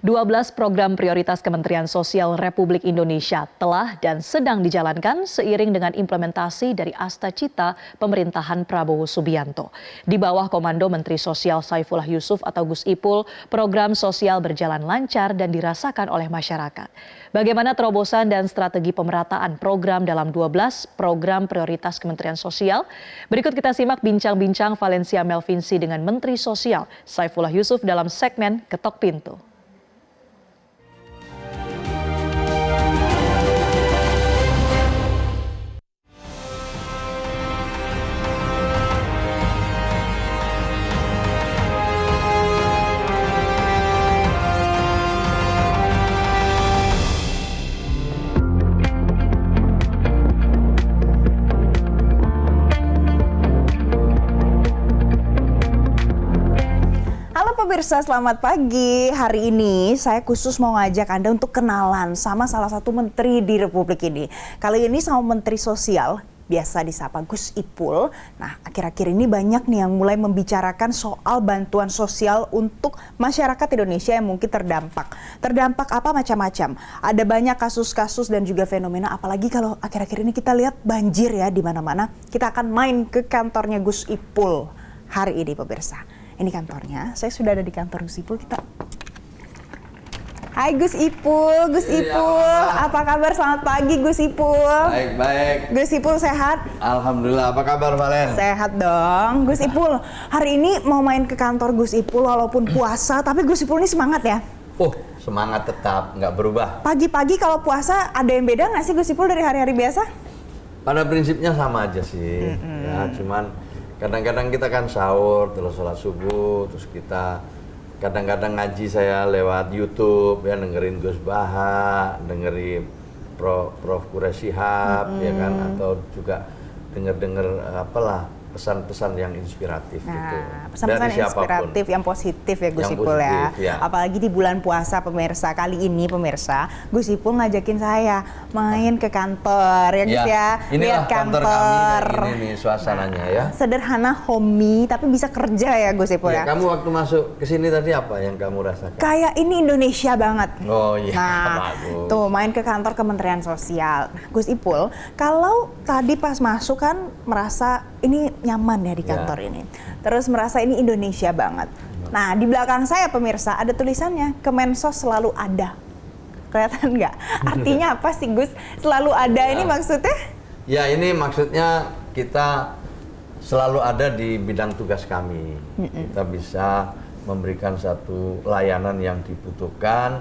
12 program prioritas Kementerian Sosial Republik Indonesia telah dan sedang dijalankan seiring dengan implementasi dari Asta Cita pemerintahan Prabowo Subianto. Di bawah komando Menteri Sosial Saifullah Yusuf atau Gus Ipul, program sosial berjalan lancar dan dirasakan oleh masyarakat. Bagaimana terobosan dan strategi pemerataan program dalam 12 program prioritas Kementerian Sosial? Berikut kita simak bincang-bincang Valencia Melvinsi dengan Menteri Sosial Saifullah Yusuf dalam segmen Ketok Pintu. Pemirsa, selamat pagi. Hari ini saya khusus mau ngajak Anda untuk kenalan sama salah satu menteri di Republik ini. Kali ini sama Menteri Sosial, biasa disapa Gus Ipul. Nah, akhir-akhir ini banyak nih yang mulai membicarakan soal bantuan sosial untuk masyarakat Indonesia yang mungkin terdampak. Terdampak apa? Macam-macam. Ada banyak kasus-kasus dan juga fenomena, apalagi kalau akhir-akhir ini kita lihat banjir ya di mana-mana. Kita akan main ke kantornya Gus Ipul hari ini, pemirsa. Ini kantornya, saya sudah ada di kantor Gus Ipul. Hai Gus Ipul, Gus Ipul, apa kabar? Selamat pagi Gus Ipul. Baik. Gus Ipul sehat? Alhamdulillah, apa kabar Valen? Sehat dong. Gus Ipul, hari ini mau main ke kantor Gus Ipul walaupun puasa, tapi Gus Ipul ini semangat ya? Semangat tetap, nggak berubah. Pagi-pagi kalau puasa ada yang beda nggak sih Gus Ipul dari hari-hari biasa? Pada prinsipnya sama aja sih, ya cuman kadang-kadang kita kan sahur, terus sholat subuh, terus kita kadang-kadang ngaji saya lewat YouTube, ya dengerin Gus Baha, dengerin Prof. Quraish Shihab, ya kan, atau juga denger apalah pesan-pesan yang inspiratif gitu. Pesan-pesan inspiratif yang positif ya Gus Ipul ya. Apalagi di bulan puasa pemirsa, kali ini pemirsa, Gus Ipul ngajakin saya main ke kantor ya Gus ya. Inilah kantor kami, ini nih suasananya ya. Sederhana, homey, tapi bisa kerja ya Gus Ipul ya. Kamu waktu masuk ke sini tadi apa yang kamu rasakan? Kayak ini Indonesia banget. Oh iya, bagus. Tuh main ke kantor Kementerian Sosial. Nah, Gus Ipul, kalau tadi pas masuk kan merasa ini nyaman ya di kantor ini. Terus merasa ini Indonesia banget. Nah, di belakang saya pemirsa ada tulisannya, Kemensos selalu ada. Kelihatan nggak? Artinya apa sih Gus? Selalu ada ini maksudnya? Ya, ini maksudnya kita selalu ada di bidang tugas kami. Kita bisa memberikan satu layanan yang dibutuhkan,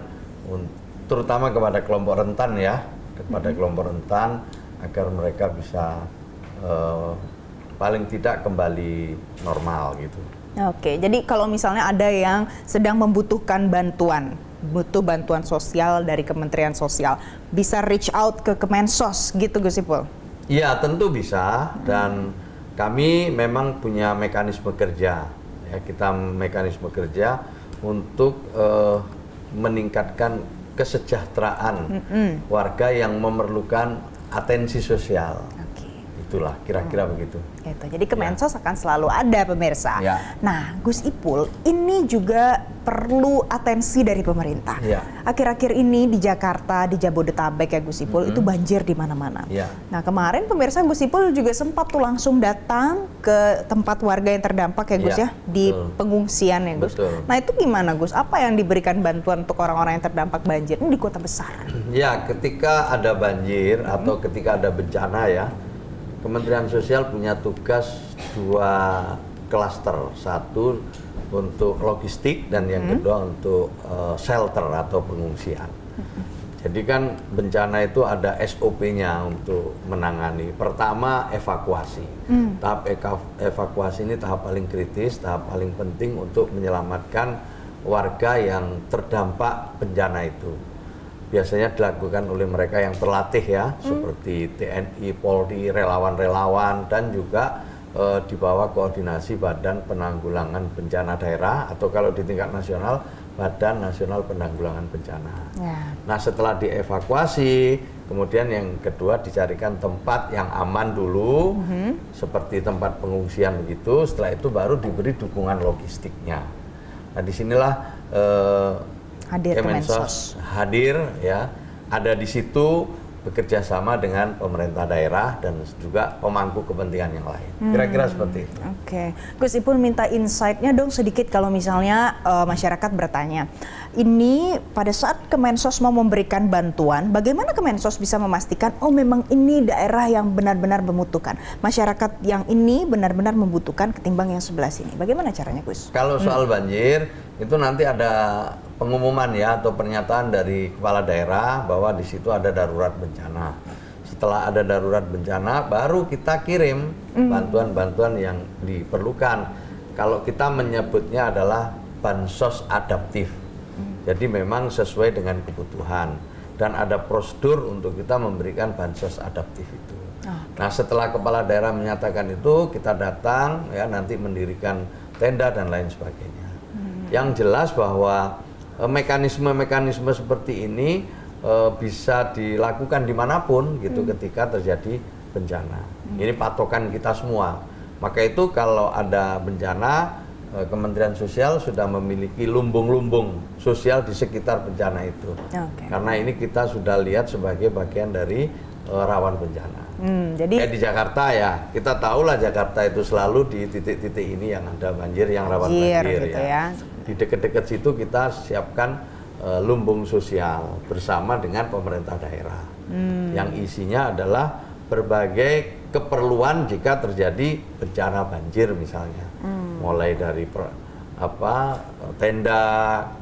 terutama kepada kelompok rentan ya, kepada kelompok rentan agar mereka bisa paling tidak kembali normal gitu. Oke, jadi kalau misalnya ada yang sedang membutuhkan butuh bantuan sosial dari Kementerian Sosial, bisa reach out ke Kemensos gitu Gus Ipul? Iya, tentu bisa, dan kami memang punya mekanisme kerja. Ya, kita mekanisme kerja untuk meningkatkan kesejahteraan warga yang memerlukan atensi sosial. Itulah kira-kira begitu. Gitu. Jadi Kemensos akan selalu ada pemirsa. Nah, Gus Ipul, ini juga perlu atensi dari pemerintah. Akhir-akhir ini di Jakarta, di Jabodetabek ya Gus Ipul, itu banjir di mana-mana. Nah, kemarin pemirsa Gus Ipul juga sempat tuh langsung datang ke tempat warga yang terdampak ya Gus ya, di pengungsian ya Gus. Nah, itu gimana Gus? Apa yang diberikan bantuan untuk orang-orang yang terdampak banjir? Ini di kota besar. Ya, ketika ada banjir atau ketika ada bencana ya, Kementerian Sosial punya tugas 2 klaster, satu untuk logistik dan yang kedua untuk shelter atau pengungsian. Jadi kan bencana itu ada SOP-nya untuk menangani. Pertama evakuasi. Tahap evakuasi ini tahap paling kritis, tahap paling penting untuk menyelamatkan warga yang terdampak bencana itu. Biasanya dilakukan oleh mereka yang terlatih ya, seperti TNI, Polri, relawan-relawan, dan juga di bawah koordinasi Badan Penanggulangan Bencana Daerah, atau kalau di tingkat nasional, Badan Nasional Penanggulangan Bencana. Nah, setelah dievakuasi, kemudian yang kedua dicarikan tempat yang aman dulu, seperti tempat pengungsian begitu, setelah itu baru diberi dukungan logistiknya. Nah, disinilah Hadir Kemensos hadir ya, ada di situ bekerja sama dengan pemerintah daerah dan juga pemangku kepentingan yang lain. Kira-kira seperti itu. Oke, Gus Ipul minta insight-nya dong sedikit kalau misalnya masyarakat bertanya. Ini pada saat Kemensos mau memberikan bantuan, bagaimana Kemensos bisa memastikan oh memang ini daerah yang benar-benar membutuhkan, masyarakat yang ini benar-benar membutuhkan ketimbang yang sebelah sini. Bagaimana caranya, Gus? Kalau soal banjir itu nanti ada pengumuman ya atau pernyataan dari kepala daerah bahwa di situ ada darurat bencana. Setelah ada darurat bencana, baru kita kirim bantuan-bantuan yang diperlukan. Kalau kita menyebutnya adalah bansos adaptif. Jadi memang sesuai dengan kebutuhan dan ada prosedur untuk kita memberikan bansos adaptif itu. Nah, setelah kepala daerah menyatakan itu, kita datang ya nanti mendirikan tenda dan lain sebagainya. Yang jelas bahwa mekanisme-mekanisme seperti ini bisa dilakukan dimanapun gitu ketika terjadi bencana. Ini patokan kita semua. Maka itu kalau ada bencana, Kementerian Sosial sudah memiliki lumbung-lumbung sosial di sekitar bencana itu. Karena ini kita sudah lihat sebagai bagian dari rawan bencana. Jadi kayak di Jakarta ya, kita tahulah Jakarta itu selalu di titik-titik ini yang ada banjir, yang rawan banjir gitu ya. Di dekat-dekat situ kita siapkan lumbung sosial bersama dengan pemerintah daerah, yang isinya adalah berbagai keperluan jika terjadi bencana banjir misalnya, mulai dari tenda,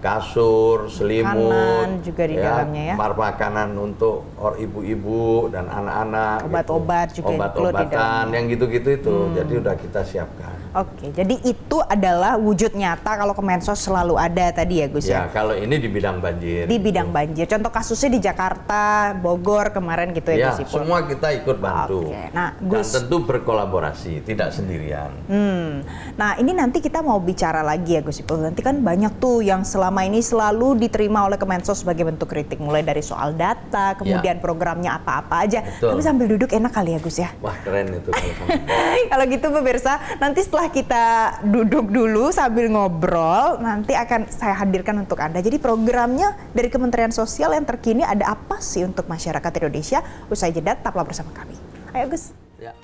kasur, selimut, juga di dalamnya ya, makanan untuk ibu-ibu dan anak-anak, obat-obat gitu. Juga obat-obatan yang gitu-gitu itu, jadi udah kita siapkan. Oke, jadi itu adalah wujud nyata kalau Kemensos selalu ada tadi ya Gus ya? Ya, kalau ini di bidang banjir. Di bidang banjir, contoh kasusnya di Jakarta, Bogor kemarin gitu ya Gus Ipul? Semua kita ikut bantu. Oke. Nah, dan tentu berkolaborasi, tidak sendirian. Nah, ini nanti kita mau bicara lagi ya Gus Ipul, nanti kan banyak tuh yang selama ini selalu diterima oleh Kemensos sebagai bentuk kritik, mulai dari soal data, kemudian programnya apa-apa aja. Betul. Tapi sambil duduk enak kali ya Gus ya? Wah, keren itu kalau Kalau gitu pemirsa, nanti setelah kita duduk dulu sambil ngobrol, nanti akan saya hadirkan untuk Anda. Jadi programnya dari Kementerian Sosial yang terkini ada apa sih untuk masyarakat Indonesia? Usai jeda, tetaplah bersama kami. Ayo Gus. Ya.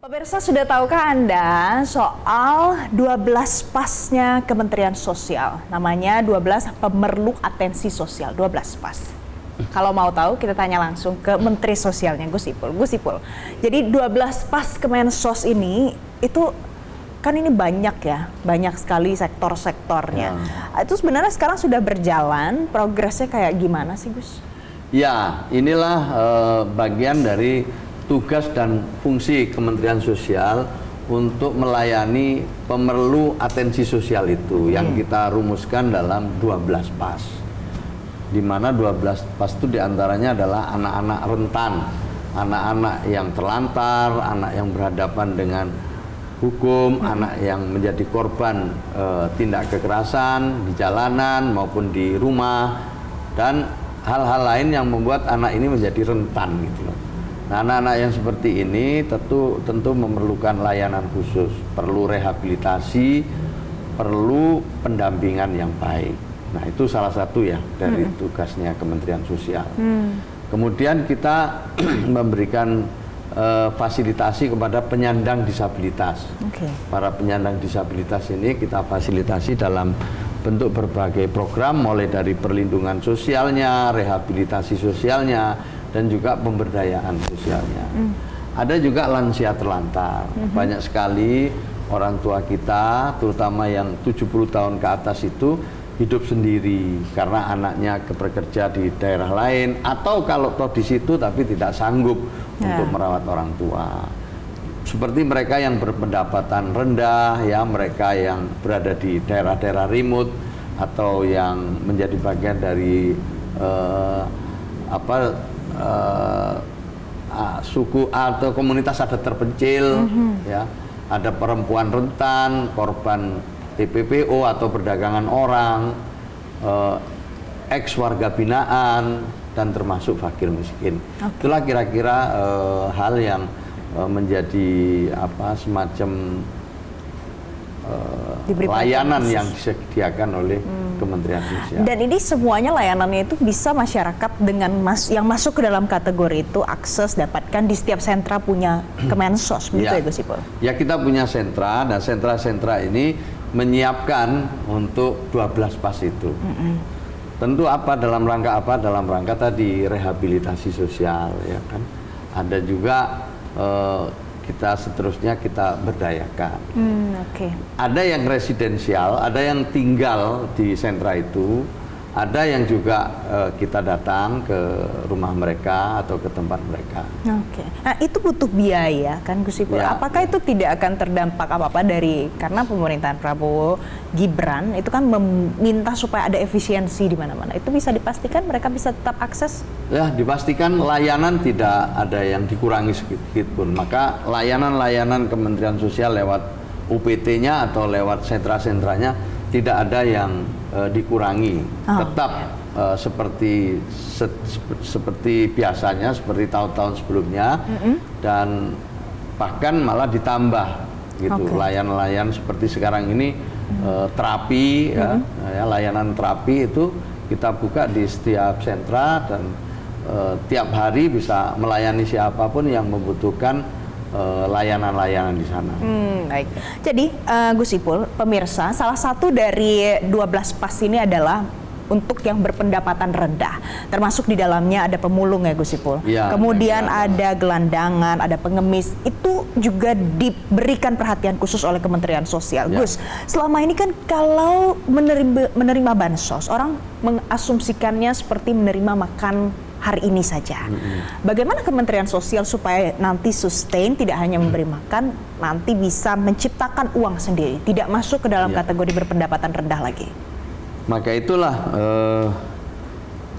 Pemirsa, sudah tahukah Anda soal 12 pasnya Kementerian Sosial? Namanya 12 pemerlu atensi sosial, 12 pas. Kalau mau tahu, kita tanya langsung ke Menteri Sosialnya, Gus Ipul. Gus Ipul, jadi 12 pas Kemensos ini, itu kan ini banyak ya, banyak sekali sektor-sektornya. Itu sebenarnya sekarang sudah berjalan, progresnya kayak gimana sih Gus? Ya, inilah bagian dari tugas dan fungsi Kementerian Sosial untuk melayani pemerlu atensi sosial itu yang kita rumuskan dalam 12 pas. Di mana 12 pas itu diantaranya adalah anak-anak rentan, anak-anak yang terlantar, anak yang berhadapan dengan hukum, anak yang menjadi korban tindak kekerasan di jalanan maupun di rumah, dan hal-hal lain yang membuat anak ini menjadi rentan gitu loh. Nah, anak-anak yang seperti ini tentu memerlukan layanan khusus, perlu rehabilitasi, perlu pendampingan yang baik. Nah, itu salah satu ya dari tugasnya Kementerian Sosial. Kemudian kita memberikan fasilitasi kepada penyandang disabilitas. Para penyandang disabilitas ini kita fasilitasi dalam bentuk berbagai program, mulai dari perlindungan sosialnya, rehabilitasi sosialnya, dan juga pemberdayaan sosialnya. Ada juga lansia terlantar. Banyak sekali orang tua kita, terutama yang 70 tahun ke atas itu hidup sendiri karena anaknya bekerja di daerah lain, atau kalau toh di situ tapi tidak sanggup untuk merawat orang tua. Seperti mereka yang berpendapatan rendah, ya, mereka yang berada di daerah-daerah remote, atau yang menjadi bagian dari suku atau komunitas adat terpencil, ya, ada perempuan rentan, korban TPPO atau perdagangan orang, ex warga binaan, dan termasuk fakir miskin. Itulah kira-kira hal yang menjadi semacam Diberi layanan khusus yang disediakan oleh Kementerian Sosial. Dan ini semuanya layanannya itu bisa masyarakat dengan yang masuk ke dalam kategori itu akses dapatkan di setiap sentra punya Kemensos, begitu ya Gus Ipul? Ya, kita punya sentra, dan sentra-sentra ini menyiapkan untuk 12 pas itu. Tentu dalam rangka Dalam rangka tadi rehabilitasi sosial, ya kan. Ada juga kita seterusnya kita berdayakan. Ada yang residensial, ada yang tinggal di sentra itu, ada yang juga kita datang ke rumah mereka atau ke tempat mereka. Nah itu butuh biaya kan Gus Ipul? Ya. Apakah itu tidak akan terdampak apa-apa karena pemerintahan Prabowo Gibran itu kan meminta supaya ada efisiensi di mana-mana. Itu bisa dipastikan mereka bisa tetap akses? Ya, dipastikan layanan tidak ada yang dikurangi sedikit pun. Maka layanan-layanan Kementerian Sosial lewat UPT-nya atau lewat sentra-sentranya tidak ada yang dikurangi. Tetap seperti biasanya, seperti tahun-tahun sebelumnya, dan bahkan malah ditambah gitu. Layanan-layanan seperti sekarang ini terapi, layanan terapi itu kita buka di setiap sentra, dan tiap hari bisa melayani siapapun yang membutuhkan layanan-layanan di sana. Baik. Jadi Gus Ipul, pemirsa, salah satu dari 12 pas ini adalah untuk yang berpendapatan rendah, termasuk di dalamnya ada pemulung ya Gus Ipul. Ya, kemudian ada gelandangan, ada pengemis, itu juga diberikan perhatian khusus oleh Kementerian Sosial. Ya. Gus, selama ini kan kalau menerima bansos, orang mengasumsikannya seperti menerima makan hari ini saja. Bagaimana Kementerian Sosial supaya nanti sustain, tidak hanya memberi makan, nanti bisa menciptakan uang sendiri, tidak masuk ke dalam kategori berpendapatan rendah lagi? Maka itulah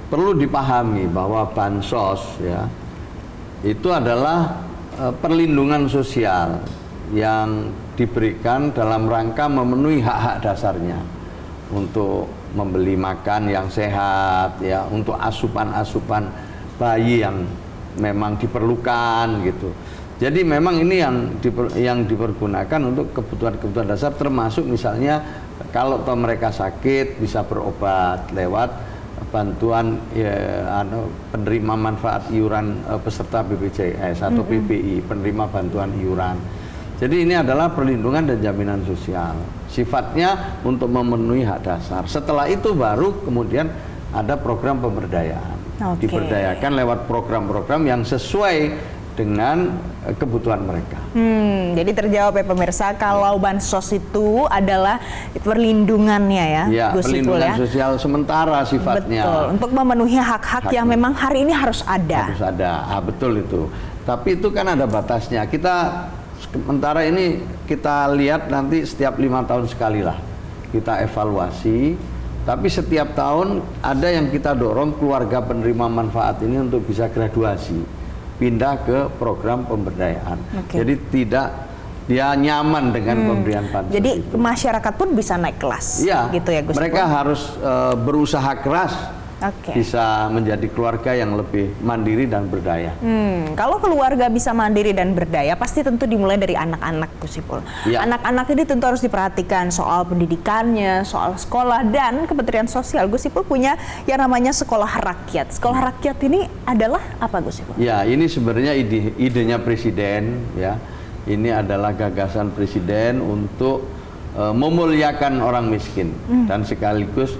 perlu dipahami bahwa bansos ya itu adalah perlindungan sosial yang diberikan dalam rangka memenuhi hak-hak dasarnya untuk membeli makan yang sehat, ya, untuk asupan-asupan bayi yang memang diperlukan gitu. Jadi memang ini yang dipergunakan untuk kebutuhan-kebutuhan dasar, termasuk misalnya kalau mereka sakit bisa berobat lewat bantuan penerima manfaat iuran peserta BPJS atau PBI, penerima bantuan iuran. Jadi ini adalah perlindungan dan jaminan sosial. Sifatnya untuk memenuhi hak dasar. Setelah itu baru kemudian ada program pemberdayaan. Diberdayakan lewat program-program yang sesuai dengan kebutuhan mereka. Jadi terjawab ya pemirsa, kalau bansos itu adalah perlindungannya ya, Gus Ipul perlindungan ya. sosial sementara sifatnya. Betul, untuk memenuhi hak-hak yang memang hari ini harus ada. Harus ada, betul itu. Tapi itu kan ada batasnya. Kita sementara ini kita lihat nanti setiap 5 tahun sekali lah kita evaluasi. Tapi setiap tahun ada yang kita dorong keluarga penerima manfaat ini untuk bisa graduasi, pindah ke program pemberdayaan. Jadi dia nyaman dengan pemberian bansos. Jadi itu. Masyarakat pun bisa naik kelas, gitu ya Gus. Mereka harus berusaha keras, bisa menjadi keluarga yang lebih mandiri dan berdaya. Kalau keluarga bisa mandiri dan berdaya, pasti tentu dimulai dari anak-anak, Gus Ipul. Anak-anak ini tentu harus diperhatikan soal pendidikannya, soal sekolah, dan Kementerian Sosial. Gus Ipul punya yang namanya sekolah rakyat. Sekolah rakyat ini adalah apa, Gus Ipul? Ya, ini sebenarnya idenya Presiden, ya. Ini adalah gagasan Presiden untuk memuliakan orang miskin dan sekaligus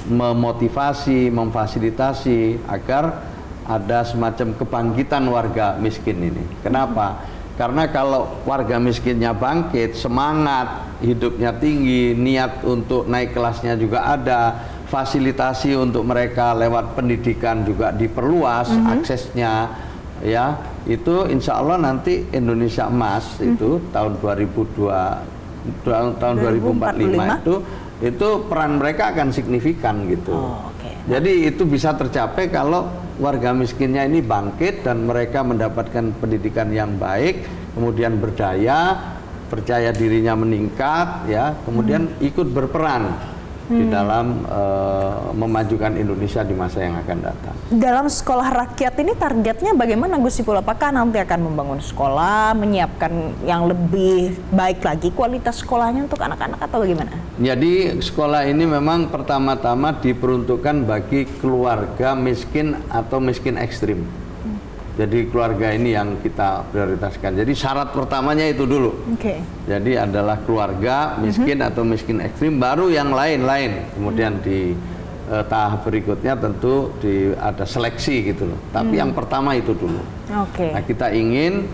memotivasi, memfasilitasi agar ada semacam kebangkitan warga miskin ini. Kenapa? Karena kalau warga miskinnya bangkit, semangat hidupnya tinggi, niat untuk naik kelasnya juga ada, fasilitasi untuk mereka lewat pendidikan juga diperluas aksesnya, ya, itu insya Allah nanti Indonesia Emas itu tahun 2045 itu peran mereka akan signifikan gitu. Jadi itu bisa tercapai kalau warga miskinnya ini bangkit dan mereka mendapatkan pendidikan yang baik, kemudian berdaya, percaya dirinya meningkat, ya, kemudian ikut berperan di dalam memajukan Indonesia di masa yang akan datang. Dalam sekolah rakyat ini targetnya bagaimana Gus Ipul? Apakah nanti akan membangun sekolah, menyiapkan yang lebih baik lagi kualitas sekolahnya untuk anak-anak atau bagaimana? Jadi sekolah ini memang pertama-tama diperuntukkan bagi keluarga miskin atau miskin ekstrim. Jadi keluarga ini yang kita prioritaskan. Jadi syarat pertamanya itu dulu. Oke. Jadi adalah keluarga miskin atau miskin ekstrim, baru yang lain-lain. Kemudian di tahap berikutnya tentu ada seleksi gitu loh. Tapi yang pertama itu dulu. Oke. Nah, kita ingin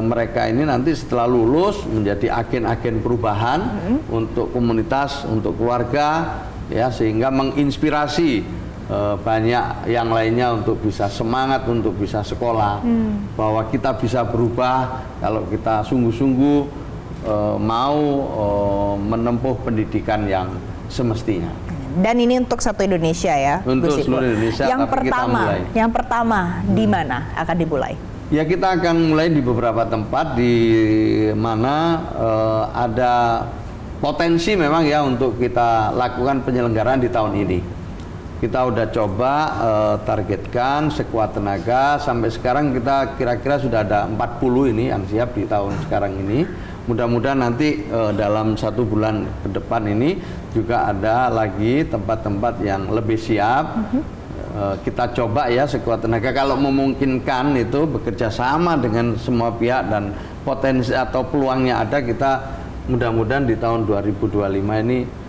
mereka ini nanti setelah lulus menjadi agen-agen perubahan untuk komunitas, untuk keluarga, ya, sehingga menginspirasi banyak yang lainnya untuk bisa semangat untuk bisa sekolah, bahwa kita bisa berubah kalau kita sungguh-sungguh mau menempuh pendidikan yang semestinya. Dan ini untuk satu Indonesia ya, Untuk Gus Ipul. seluruh Indonesia, tapi kita mulai. Yang pertama di mana akan dimulai? Ya, kita akan mulai di beberapa tempat di mana ada potensi memang ya untuk kita lakukan penyelenggaraan di tahun ini. Kita udah coba targetkan sekuat tenaga, sampai sekarang kita kira-kira sudah ada 40 ini yang siap di tahun sekarang ini. Mudah-mudahan nanti dalam 1 bulan ke depan ini juga ada lagi tempat-tempat yang lebih siap. Kita coba ya sekuat tenaga, kalau memungkinkan itu bekerja sama dengan semua pihak dan potensi atau peluangnya ada, kita mudah-mudahan di tahun 2025 ini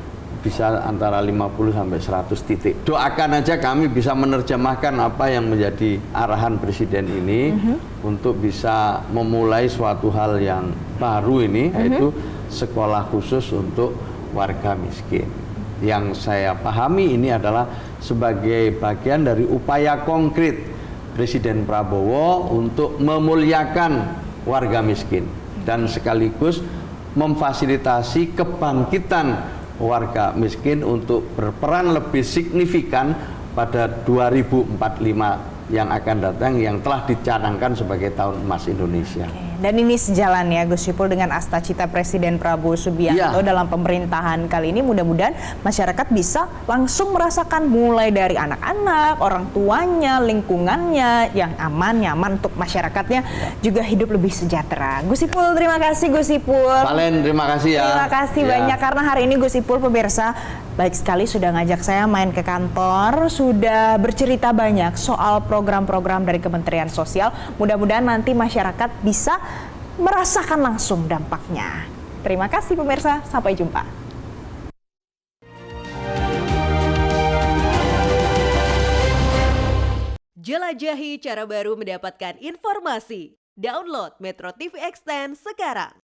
bisa antara 50 sampai 100 titik. Doakan aja kami bisa menerjemahkan apa yang menjadi arahan Presiden ini untuk bisa memulai suatu hal yang baru ini, yaitu sekolah khusus untuk warga miskin. Yang saya pahami ini adalah sebagai bagian dari upaya konkret Presiden Prabowo untuk memuliakan warga miskin dan sekaligus memfasilitasi kebangkitan warga miskin untuk berperan lebih signifikan pada 2045 yang akan datang, yang telah dicanangkan sebagai tahun emas Indonesia. Dan ini sejalan ya Gus Ipul dengan Astacita Presiden Prabowo Subianto dalam pemerintahan kali ini. Mudah-mudahan masyarakat bisa langsung merasakan mulai dari anak-anak, orang tuanya, lingkungannya yang aman, nyaman untuk masyarakatnya, juga hidup lebih sejahtera. Gus Ipul, terima kasih Gus Ipul. Valen, terima kasih ya. Terima kasih banyak karena hari ini Gus Ipul pemirsa baik sekali sudah ngajak saya main ke kantor, sudah bercerita banyak soal program-program dari Kementerian Sosial. Mudah-mudahan nanti masyarakat bisa merasakan langsung dampaknya. Terima kasih pemirsa, sampai jumpa. Jelajahi cara baru mendapatkan informasi. Download Metro TV Extend sekarang.